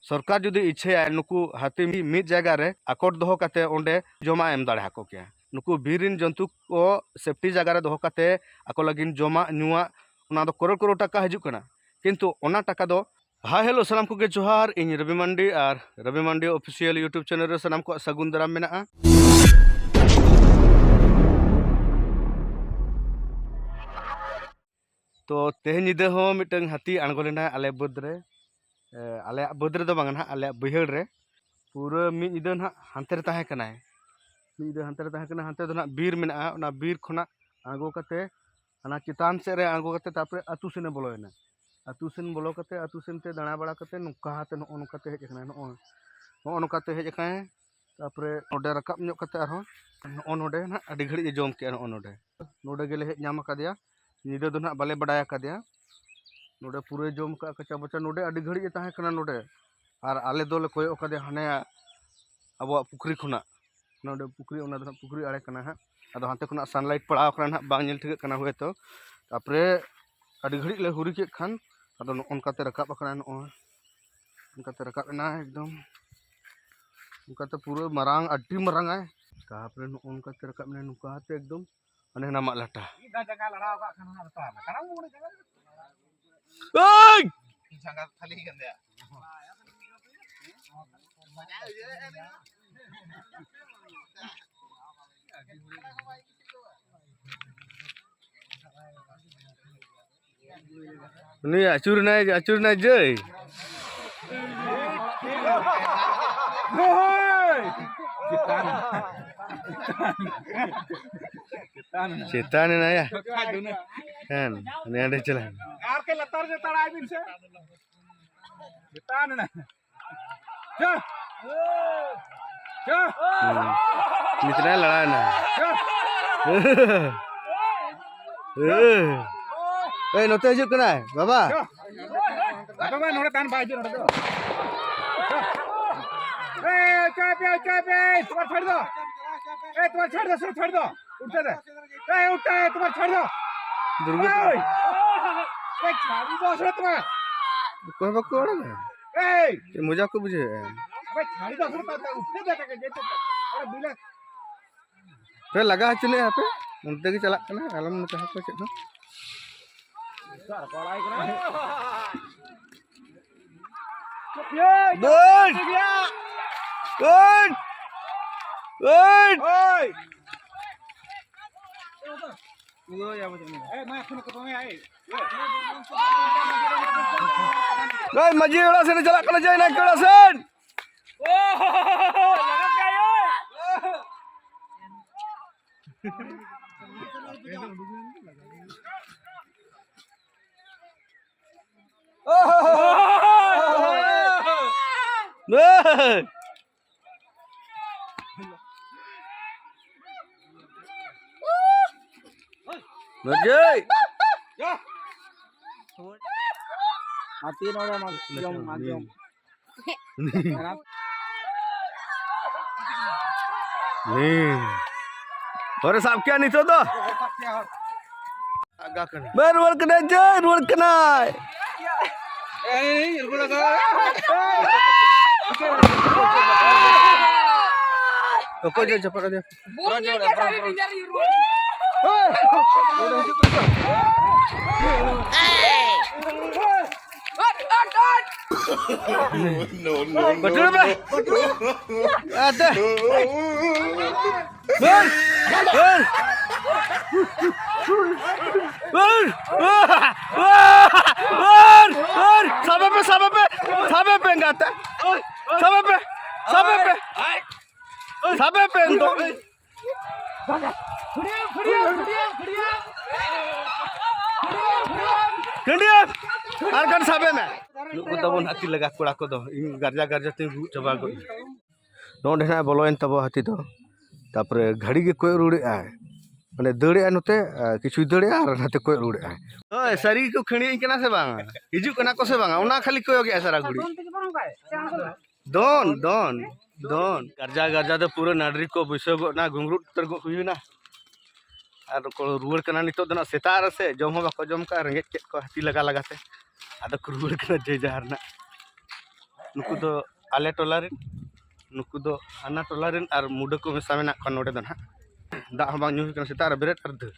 सरकार जुदी इच्छा नुकु हाथी मिद जगह रे आकोट दोहो काते ओंडे जमा एम दाड़े हाको के नुकु बीरिन जंतु को सेफ्टी जगह रे दोहो काते आको लगिन जमा नुआ ओना दो करोड़ करोड़ टाका हिजुक कना किंतु ओना टाका दो हाय हेलो सलाम को जोहार इन रवि मंडी और रवि मंडी ऑफिशियल यूट्यूब चैनल रे सलाम को सगुन दाराम मेना तो तेहन निदे हो मिटंग हाथी आंगो लेना आले बद रे आले बद रे दो बांग ना आले बहिड़ रे पूरा मिद निदे ना हानते रे ताहे कनाय मिद निदे हानते रे ताहे कना हानते दो ना बीर मेना ओना बीर खना आंगो कते अना चितान से रे आंगो कते तापरे अतु सेने बोलोयना अतु सेन बोलो कते अतु सेन ते दाणा बड़ा कते नुका हाते नो नुकाते हेज कना नो नुकाते हेज कना तापरे ओडे रकाब न्यो कते आरो नो नोडे ना अडी घड़ी जम के नो नोडे नोडे गेले हेज नाम कादिया निदे दो ना बाले बडाया कादिया नोडे पूरे जम का कच्चा बच्चा नोडे अडी घड़ी ताहे कना नोडे और आले दोले कोयो कादे हाने अब पुखरी खुना नोडे पुखरी ओना दो पुखरी आड़े कना हा अदो हाते खुना सनलाइट पड़ाव कना बांग नेल ठिक कना हुए तो तापरे अडी घड़ी ले हुरी के खान अदो ओनकाते रकाब कना नो ओनकाते रकाब ना एकदम ओनकाते पूरे मरांग अड्डी मरांग आय तापरे नो ओनकाते रकाब ने नुकाते एकदम अने नामा लाटा जगह लड़ाव का खाना बता ना करम मोड़ जगह ओय संगा खाली गंदे नी अचुर ना जय चेतान ना या kan ini ada jalan यार के लतार से तड़ा बिन से चेतान ना जा जा मित्र लड़ा ना ए नोते हिजुक कना बाबा अबे मैं नोड़े तान बाजू नोड़े दो ए चाय पे तुम्हार छोड़ दो ए तुम्हार छोड़ दो सिर्फ छोड़ दो उठते दे ए उठता है तुम्हार छोड़ दो दुर्गा ए छाड़ी दो सिर्फ तुम्हार कोई बकोड़ है ए ये मजाक को बुझे अबे छाड़ी दो सिर्फ उठते दे के जेते अरे बिना पे लगा चले यहाँ पे उनते की चला कना आलम ने कहा कुछ ना सर पढ़ाई करा Good! Good! Good! ओए वो या बच्चे ए मैं खुद को में आई Guys, मजी वाला से चला करना चाहिए ना केड़ा सेन ओ लगा क्या Maju. Ya. Mati nora majom. nih. Baru sampai nih tuh. Agak kan. Baru kena jen, baru kena. Eh, ini gula ka. Kau jangan cepat aja. No. Betul apa? Ada. Ber. Sampai pe enggak tak? Sampai pe untuk. Kendiam. Arkan sampai me. Lu tabon hati lega kura ko do. Ini garja te ru coba ko. Nonde na boloen tabo hati do. Tapre घड़ी के कोई रुड़े आए माने दड़े नते किछु दड़े are नते कोई रुड़े आए ओए सरी को खणी केना से बांग हिजु कना को से बांग ओना खाली कोयो के सारा गुड़ी दोन गर्जा तो पूरा नाडरी को बिसो ना घुंगरू तर को हुई ना और को रुआड़ कना नितो दना सेता रे से जम हो बाको जम का रेंगेज केत को हाथी लगा लगाते आदो को रुआड़ कना जे जहार ना नुकु दो आले टोलारिन नुकु दो हाना टोलारिन और मुडा को मेसा मेना को नोडे दन हा दा हम बांग ᱧᱩ ᱠᱟᱱᱟ ᱥᱮᱛᱟᱜ ᱨᱮ ᱵᱮᱨᱮᱫ ᱟᱨ ᱫᱟᱹᱲ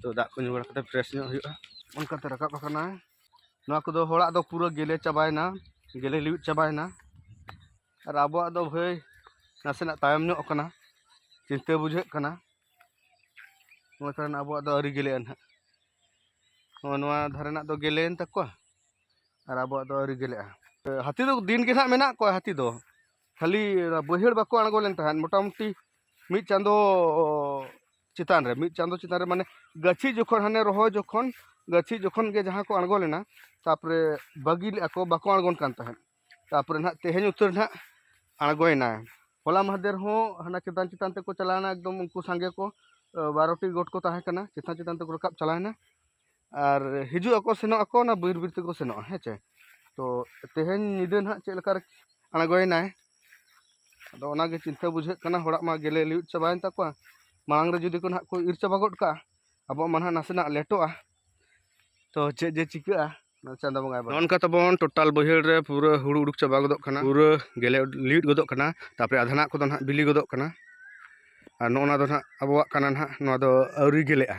ᱛᱚ ᱫᱟᱜ ᱠᱚ ᱧᱩ ᱵᱟᱲᱟ ᱠᱟᱛᱮ ᱯᱷᱨᱮᱥ ᱧᱚᱜ ᱦᱩᱭᱩᱜᱼᱟ ᱚᱱᱠᱟᱛᱮ ᱨᱟᱠᱟᱵ ᱟᱠᱟᱱᱟ ᱱᱚᱣᱟ ᱠᱚᱫᱚ ᱦᱚᱲᱟᱜ ᱫᱚ ᱯᱩᱨᱟᱹ ᱜᱮᱞᱮ ᱪᱟᱵᱟᱭᱮᱱᱟ ᱜᱮᱞᱮ ᱞᱤᱣᱤᱫ ᱪᱟᱵᱟᱭᱮᱱᱟ ᱟᱨ ᱟᱵᱚᱣᱟᱜ ᱫᱚ ᱵᱷᱟᱹᱭ ᱱᱟᱥᱮᱱᱟᱜ ᱛᱟᱭᱚᱢ ᱧᱚᱜ ᱠᱟᱱᱟ ᱪᱤᱱᱛᱟᱹ ᱵᱩᱡᱷᱟᱹᱜ ᱠᱟᱱᱟ ᱱᱚᱣᱟ ᱠᱟᱨᱚᱱ ᱟᱵᱚᱣᱟᱜ ᱫᱚ ᱟᱹᱣᱨᱤ ᱜᱮᱞᱮᱜᱼᱟ ᱱᱟᱦᱟᱜ ᱱᱚᱣᱟ ᱫᱷᱟᱨᱮᱱᱟᱜ ᱫᱚ ᱜᱮᱞᱮᱭᱮᱱ ᱛᱟᱠᱚᱣᱟ ᱟᱨ ᱟᱵᱚᱣᱟᱜ ᱫᱚ ᱟᱹᱣᱨᱤ ᱜᱮᱞᱮᱜᱼᱟ ᱦᱟᱹᱛᱤ ᱫᱚ ᱫᱤᱱ ᱜᱮ ᱱᱟᱦᱟᱜ ᱢᱮᱱᱟᱜ ᱠᱚᱣᱟ ᱦᱟᱹᱛᱤ ᱫᱚ खाली बहिड़ बाको आणगो लेन तहन मोटामुटी मिद चांदो चितान रे मिद चांदो चितान रे माने गाछी जखन हाने रहो जखन गाछी जखन गे जहां को आणगो लेना तापरे बगी लेको बाको आणगोन कान तहन तापरे ना तेहेन उतर ना आणगोयना होला महदेर हो हाना चितान चितान ते को चलाना एकदम उनको संगे को 12टी गोट को ताहे कना चितान चितान ते को रकाब चलाना और हिजु अको सेनो अको ना बीर बीर ते को सेनो हेचे तो तेहेन निदे ना चेलका आणगोयना अदो ओनागे चिंता बुझे कना होड़ा मा गेले लिउट चबायन ताको मांग रे जुदी को ना को इर चबा गोट का अब मानहा नासेना लेटोआ तो चे जे चिका चांदा बंगाय बा नोनका तबन टोटल बहिड़ रे पूरा हुड़ु उडुक चबा गदो कना पूरा गेले लिउट गदो कना तापरे आधना को ना बिली गदो कना और नोना दो ना अबवा कना ना नो दो औरी गेलेआ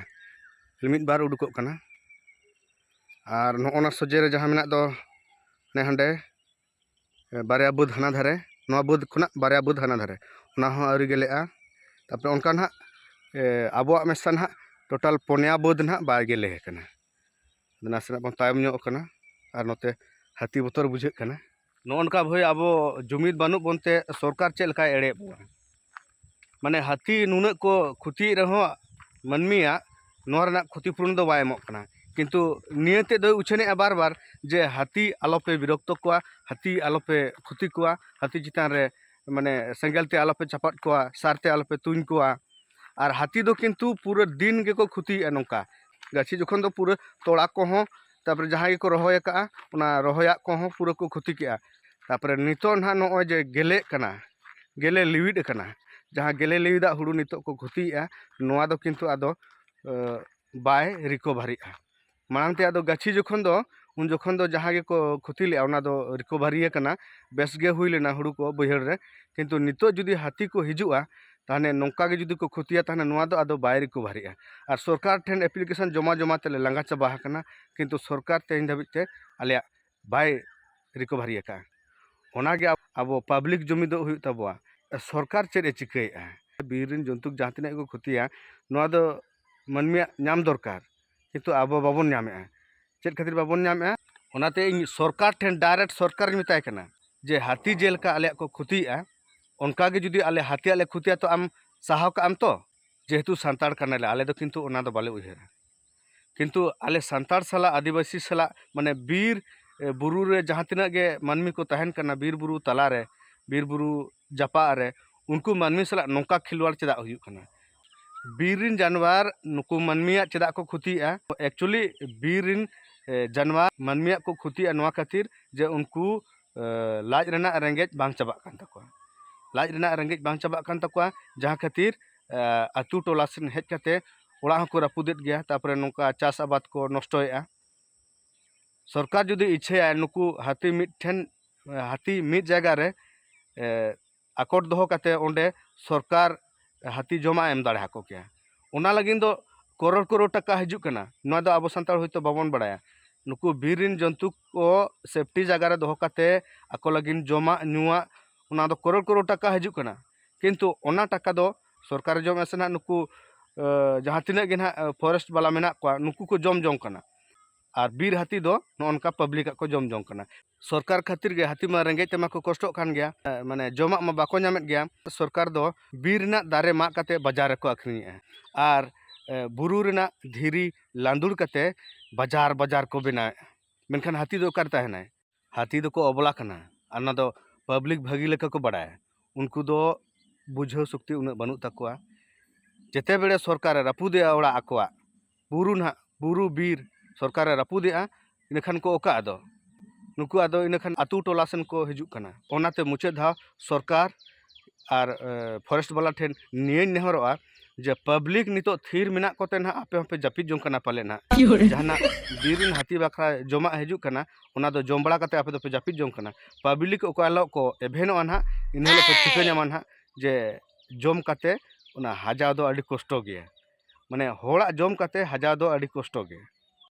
मिद बार उडुको कना और नोना सजे रे जहां मेना दो ने हंडे बारिया बुध हना धारे नवा बुध खुना बारिया बुध हाना धारे उना हो आउरी गेलेआ तापर उनका ना आबोआ मेसा ना टोटल पोनिया बुध ना बाय गेले कना नासना बन तायम ᱧᱚᱜ कना और नोते हाथी बोतर बुझे कना नोनका भई आबो जुमिद बानु बनते सरकार चेल का एड़े माने हाथी नुना को खुती रहो मनमिया नोरना क्षतिपूर्ण दो बाय एमोक कना किंतु नियते दो उछने बार बार जे हाथी आलोपे विरक्त कोआ हाथी आलोपे खुती कोआ हाथी चितान रे माने सेंगेलते आलोपे चपाट कोआ सारते आलोपे तुन कोआ और हाथी दो किंतु पूरा दिन के को खुती नोका गाछी जखन दो पूरा तोड़ा को हो तापर जहां को रहोय का ओना रहोया को हो पूरा को खुती के तापर नितो ना नो जे गेले कना गेले लिविड कना जहां गेले लिविदा हुडु नितो को खुती नोआ दो किंतु आदो बाय रिकवरी मांगते आदो गाछी जखन दो उन जखन दो जहां को खुती ले ओना दो रिकवरी कना बेस गे हुई लेना हुडु को बहिड़ रे किंतु नितो जुदी हाथी को हिजुआ ताने नौका के जुदी को खुतिया ताने नोआ दो आदो बाय रिकवरी और सरकार ठेन एप्लीकेशन जमा जमा तेले लंगा चबा कना किंतु सरकार तेन धाबिते आले बाय रिकवरी का ओनागे आबो पब्लिक जमी दो हुई तबवा सरकार चेरे चिकैया बीरिन जंतुक जहां तिना को खुतिया नोआ दो मनमिया नाम दरकार किंतु आबो बाबन नामेआ चेद खातिर बाबन नामेआ ओनाते सरकार ठेन डायरेक्ट सरकार मिताय कना जे हाथी जेलका आले को खुतिया उनका के जुदी आले हाथी आले खुतिया तो आम साहाव का आम तो जेहेतु सांताड़ कनाले आले दो किंतु ओना दो बाले उयहरा किंतु आले सांताड़ साला आदिवासी साला माने बीर बुरु रे जहां तिना के मानमी को तहन कना बीर बुरु तला रे बीर बुरु जापा रे उनको मानमी साला नोका खिलवाड़ चेदा हुयु कना बीरिन जानवर नुकु मानमिया चेदा को खुतिया एक्चुअली बीरिन जानवर मानमिया को खुतिया नोआ खातिर जे उनको लाज रेना रेंगेज बांग चबा कान तकोआ लाज रेना रेंगेज बांग चबा कान तकोआ जहां खातिर अतु टोला सेन हेज कते ओड़ा को रापुदेत गया तापरे नोका चास आबाद को नष्टोया सरकार जुदी इच्छा नुकु हाथी मिठेन हाथी मिद जगह रे आकोट दोहो कते ओंडे सरकार हाथी जमा एम दाड़े हाको क्या ओना लगिन दो करोड़ करोड़ टका हिजु कना नोआ दो आबो संताल होइतो बाबन बड़ाया नुकु बीरिन जंतु को सेफ्टी जगह रे दोहो कते आको लगिन जमा नुआ ओना दो करोड़ करोड़ टका हिजु कना किंतु ओना टका दो सरकार जम एसना नुकु जहां तिना गे ना फॉरेस्ट वाला मेना को नुकु को जम जम कना और बीर हाथी दो नोनका पब्लिक को जम जम कना सरकार खातिर गे हाथी मा रेंगेज तेमा को कष्ट कान गया माने जमा मा बाको नामेत गया सरकार दो बीर ना दारे मा कते बाजार को आखरिया और बुरु रेना धीरी लांदुर कते बाजार बाजार को बिना मेनखान हाथी दो करता है ना हाथी दो को अबला कना आना दो पब्लिक भागी लेका को बड़ाय उनको दो बुझो शक्ति उन बनु तकवा जेते बेड़े सरकार रापुदे ओड़ा आकोआ बुरु ना बुरु बीर सरकार रापुदे इनखान को ओका दो नुकु आदो इनखान आतु टोला सेन को हिजुक कना ओनाते मुचे धाव सरकार और फॉरेस्ट वाला ठेन निये नेहरोआ जे पब्लिक नितो थीर मेना कोते ना आपे पे जापिद जों कना पाले ना जहाना बीरिन हाथी बाखरा जमा हजू कना ओना दो जम बड़ा कते आपे दो पे जापिद जों कना पब्लिक ओकालो को एभेनो अनहा इनहलो पे ठिकाना मानहा जे जम कते ओना हजा दो अडी कष्ट गया माने होड़ा जम कते हजा दो अडी कष्ट गया।